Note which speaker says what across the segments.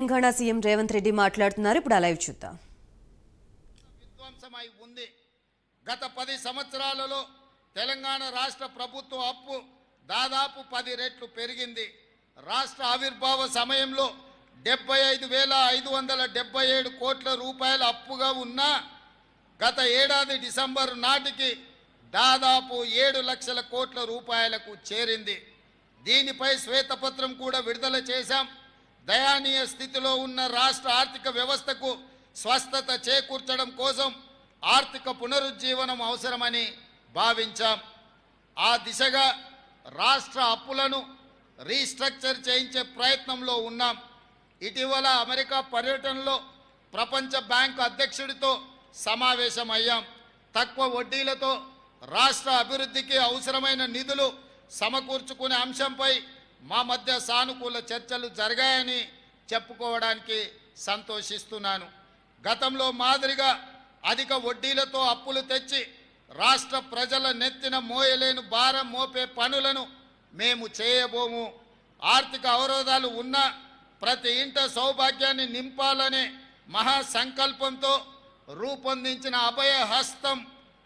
Speaker 1: Telangana CM Revanth Reddy మాట్లాడుతున్నారు. ఇప్పుడు live చూద్దాం.
Speaker 2: విధ్వంసమై ఉంది. గత 10 సంవత్సరాలలో తెలంగాణ రాష్ట్ర ప్రభుత్వ అప్పు దాదాపు 10 రెట్లు పెరిగింది. రాష్ట్ర ఆవిర్భావ సమయంలో 75,577 కోట్ల రూపాయల అప్పుగా ఉన్న గత ఏడాది డిసెంబర్ నాటికి దాదాపు 7 లక్షల కోట్ల రూపాయలకు చేరింది. దీనిపై శ్వేతపత్రం కూడా విడుదల చేశాం. దయానీయ స్థితిలో ఉన్న రాష్ట్ర ఆర్థిక వ్యవస్థకు స్వస్థత చేకూర్చడం కోసం ఆర్థిక పునరుజ్జీవనం అవసరమని భావించాం. ఆ దిశగా రాష్ట్ర అప్పులను రీస్ట్రక్చర్ చేయించే ప్రయత్నంలో ఉన్నాం. ఇటీవల అమెరికా పర్యటనలో ప్రపంచ బ్యాంకు అధ్యక్షుడితో సమావేశమయ్యాం. తక్కువ వడ్డీలతో రాష్ట్ర అభివృద్ధికి అవసరమైన నిధులు సమకూర్చుకునే అంశంపై మా మధ్య సానుకూల చర్చలు జరిగాయని చెప్పుకోవడానికి సంతోషిస్తున్నాను. గతంలో మాదిరిగా అధిక వడ్డీలతో అప్పులు తెచ్చి రాష్ట్ర ప్రజల నెత్తిన మోయలేని భారం మోపే పనులను మేము చేయబోము. ఆర్థిక అవరోధాలు ఉన్న ప్రతి ఇంట సౌభాగ్యాన్ని నింపాలనే మహాసంకల్పంతో రూపొందించిన అభయ హస్తం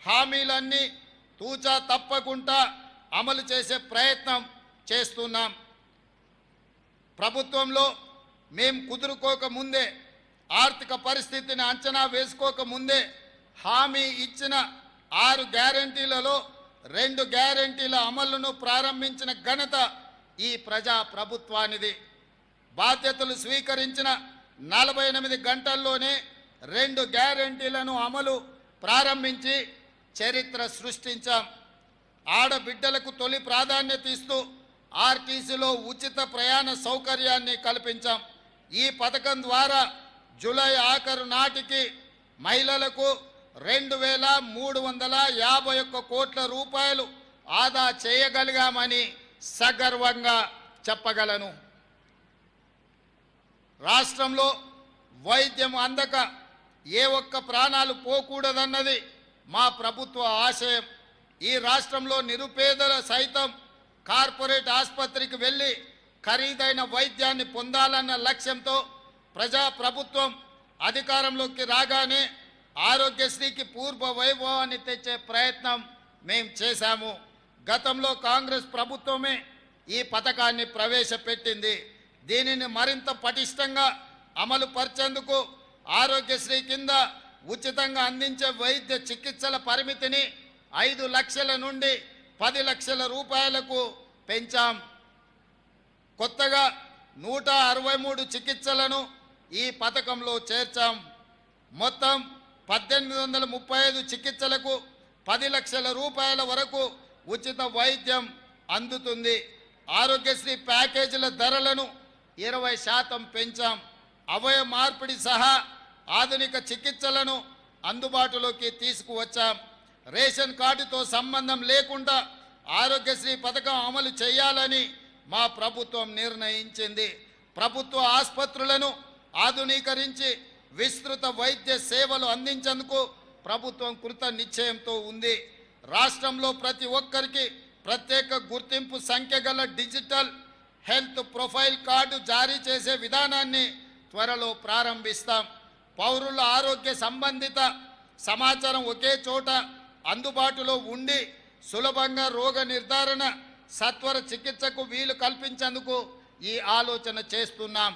Speaker 2: హామీలన్నీ తూచా తప్పకుండా అమలు చేసే ప్రయత్నం చేస్తున్నాం. ప్రభుత్వంలో మేము కుదురుకోక ముందే, ఆర్థిక పరిస్థితిని అంచనా వేసుకోక ముందే హామీ ఇచ్చిన 6 గ్యారెంటీలలో 2 గ్యారెంటీల అమలును ప్రారంభించిన ఘనత ఈ ప్రజా ప్రభుత్వానిది. బాధ్యతలు స్వీకరించిన 48 గంటల్లోనే 2 గ్యారెంటీలను అమలు ప్రారంభించి చరిత్ర సృష్టించాం. ఆడబిడ్డలకు తొలి ప్రాధాన్యత ఇస్తూ ఆర్టీసీలో ఉచిత ప్రయాణ సౌకర్యాన్ని కల్పించాం. ఈ పథకం ద్వారా జూలై ఆఖరు నాటికి మహిళలకు 2,351 కోట్ల రూపాయలు ఆదా చేయగలిగామని సగర్వంగా చెప్పగలను. రాష్ట్రంలో వైద్యం అందక ఏ ఒక్క ప్రాణాలు పోకూడదన్నది మా ప్రభుత్వ ఆశయం. ఈ రాష్ట్రంలో నిరుపేదల సైతం కార్పొరేట్ ఆసుపత్రికి వెళ్ళి ఖరీదైన వైద్యాన్ని పొందాలన్న లక్ష్యంతో ప్రజా ప్రభుత్వం అధికారంలోకి రాగానే ఆరోగ్యశ్రీకి పూర్వ వైభవాన్ని తెచ్చే ప్రయత్నం మేము చేశాము. గతంలో కాంగ్రెస్ ప్రభుత్వమే ఈ పథకాన్ని ప్రవేశపెట్టింది. దీనిని మరింత పటిష్టంగా అమలు పరిచేందుకు ఆరోగ్యశ్రీ కింద ఉచితంగా అందించే వైద్య చికిత్సల పరిమితిని 5 లక్షల నుండి 10 లక్షల రూపాయలకు పెంచాం. కొత్తగా 163 చికిత్సలను ఈ పథకంలో చేర్చాం. మొత్తం 1835 చికిత్సలకు 10 లక్షల రూపాయల వరకు ఉచిత వైద్యం అందుతుంది. ఆరోగ్యశ్రీ ప్యాకేజీల ధరలను 20% పెంచాం. అవయవ మార్పిడి సహా ఆధునిక చికిత్సలను అందుబాటులోకి తీసుకువచ్చాం. రేషన్ కార్డుతో సంబంధం లేకుండా ఆరోగ్యశ్రీ పథకం అమలు చేయాలని మా ప్రభుత్వం నిర్ణయించింది. ప్రభుత్వ ఆసుపత్రులను ఆధునీకరించి విస్తృత వైద్య సేవలు అందించేందుకు ప్రభుత్వం కృత నిశ్చయంతో ఉంది. రాష్ట్రంలో ప్రతి ఒక్కరికి ప్రత్యేక గుర్తింపు సంఖ్య గల డిజిటల్ హెల్త్ ప్రొఫైల్ కార్డు జారీ చేసే విధానాన్ని త్వరలో ప్రారంభిస్తాం. పౌరుల ఆరోగ్య సంబంధిత సమాచారం ఒకే చోట అందుబాటులో ఉండి సులభంగా రోగ నిర్ధారణ, సత్వర చికిత్సకు వీలు కల్పించేందుకు ఈ ఆలోచన చేస్తున్నాం.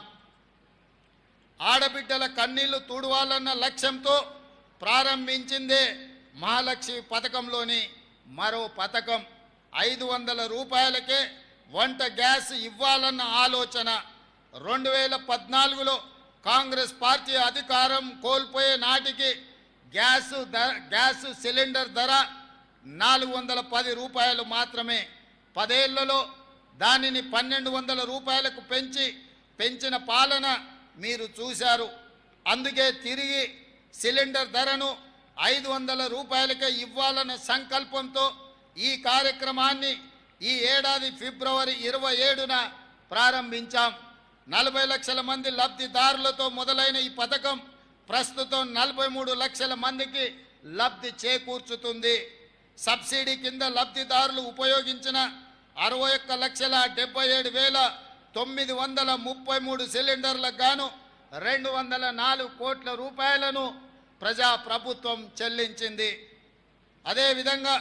Speaker 2: ఆడబిడ్డల కన్నీళ్లు తుడవాలన్న లక్ష్యంతో ప్రారంభించిందే మహాలక్ష్మి పథకంలోని మరో పథకం. 500 రూపాయలకే వంట గ్యాస్ ఇవ్వాలన్న ఆలోచన. 2014లో కాంగ్రెస్ పార్టీ అధికారం కోల్పోయే నాటికి గ్యాస్ సిలిండర్ ధర 410 రూపాయలు మాత్రమే. 10 ఏళ్లలో దానిని 1200 రూపాయలకు పెంచిన పాలన మీరు చూశారు. అందుకే తిరిగి సిలిండర్ ధరను 500 రూపాయలకే ఇవ్వాలన్న సంకల్పంతో ఈ కార్యక్రమాన్ని ఈ ఏడాది ఫిబ్రవరి 27న ప్రారంభించాం. 40 లక్షల మంది లబ్ధిదారులతో మొదలైన ఈ పథకం ప్రస్తుతం 43 లక్షల మందికి లబ్ధి చేకూర్చుతుంది. సబ్సిడీ కింద లబ్ధిదారులు ఉపయోగించిన 61,77,933 సిలిండర్లకు గాను 204 కోట్ల రూపాయలను ప్రజా ప్రభుత్వం చెల్లించింది. అదేవిధంగా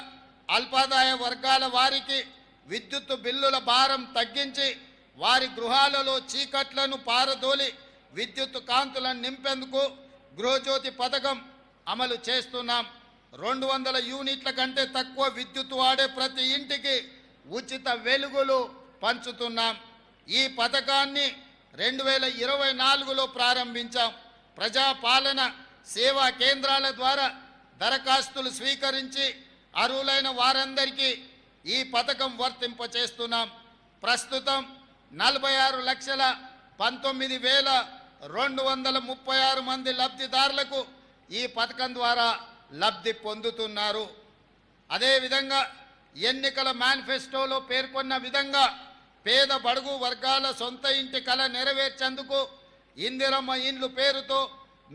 Speaker 2: అల్పాదాయ వర్గాల వారికి విద్యుత్ బిల్లుల భారం తగ్గించి వారి గృహాలలో చీకట్లను పారదోలి విద్యుత్ కాంతులను నింపేందుకు గృహజ్యోతి పథకం అమలు చేస్తున్నాం. 200 యూనిట్ల కంటే తక్కువ విద్యుత్ వాడే ప్రతి ఇంటికి ఉచిత వెలుగులు పంచుతున్నాం. ఈ పథకాన్ని 2024లో ప్రారంభించాం. ప్రజాపాలన సేవా కేంద్రాల ద్వారా దరఖాస్తులు స్వీకరించి అర్హులైన వారందరికీ ఈ పథకం వర్తింపచేస్తున్నాం. ప్రస్తుతం 46,19,236 మంది లబ్ధిదారులకు ఈ పథకం ద్వారా లబ్ధి పొందుతున్నారు. అదేవిధంగా ఎన్నికల మేనిఫెస్టోలో పేర్కొన్న విధంగా పేద బడుగు వర్గాల సొంత ఇంటి కల నెరవేర్చేందుకు ఇందిరమ్మ ఇండ్లు పేరుతో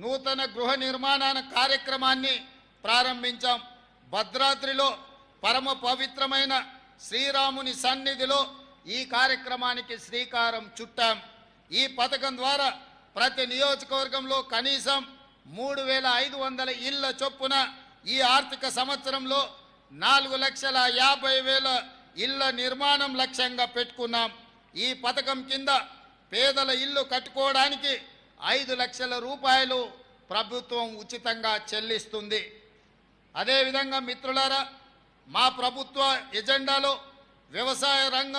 Speaker 2: నూతన గృహ నిర్మాణ కార్యక్రమాన్ని ప్రారంభించాం. భద్రాద్రిలో పరమ పవిత్రమైన శ్రీరాముని సన్నిధిలో ఈ కార్యక్రమానికి శ్రీకారం చుట్టాం. ఈ పథకం ద్వారా ప్రతి నియోజకవర్గంలో కనీసం 3,500 ఇళ్ల చొప్పున ఈ ఆర్థిక సంవత్సరంలో 4,50,000 ఇళ్ల నిర్మాణం లక్ష్యంగా పెట్టుకున్నాం. ఈ పథకం కింద పేదల ఇల్లు కట్టుకోవడానికి 5 లక్షల రూపాయలు ప్రభుత్వం ఉచితంగా చెల్లిస్తుంది. అదేవిధంగా మిత్రులారా, మా ప్రభుత్వ ఎజెండాలో వ్యవసాయ రంగం